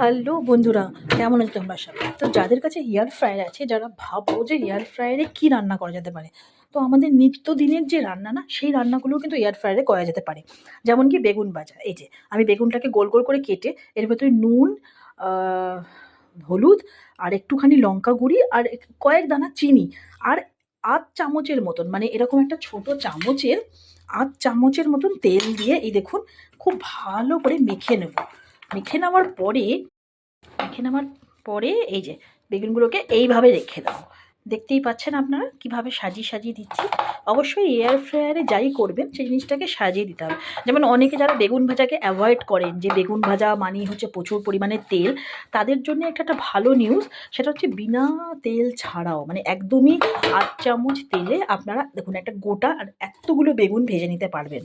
Hello বন্ধুরা, কেমন আছো তোমরা সবাই? তো যাদের কাছে এয়ার ফ্রায়ার আছে, যারা ভাবো যে এয়ার ফ্রায়ারে কী রান্না করা যেতে পারে, তো আমাদের নিত্যদিনের যে রান্না না, সেই রান্নাগুলোও কিন্তু এয়ার ফ্রায়ারে করা যেতে পারে। যেমন কি বেগুন ভাজা। এই যে আমি বেগুনটাকে গোল গোল করে কেটে এর ভেতরে নুন, আহ, হলুদ আর একটুখানি লঙ্কা গুঁড়ি আর কয়েক দানা চিনি আর আধ চামচের মতন, মানে এরকম একটা ছোট চামচের আধ চামচের মতন তেল দিয়ে এই দেখুন খুব ভালো করে মেখে নেব। মেখে নেওয়ার পরে মেখে নেওয়ার পরে এই যে বেগুনগুলোকে এইভাবে রেখে দাও। দেখতেই পাচ্ছেন আপনারা কিভাবে সাজিয়ে সাজিয়ে দিচ্ছি। অবশ্যই এয়ার ফ্রায়ারে যাই করবেন সেই জিনিসটাকে সাজিয়ে দিতে হবে। যেমন অনেকে যারা বেগুন ভাজাকে অ্যাভয়েড করেন, যে বেগুন ভাজা মানেই হচ্ছে প্রচুর পরিমাণে তেল, তাদের জন্য একটা ভালো নিউজ। সেটা হচ্ছে বিনা তেল ছাড়াও, মানে একদমই আধ চামচ তেলে আপনারা দেখুন একটা গোটা আর এতগুলো বেগুন ভেজে নিতে পারবেন।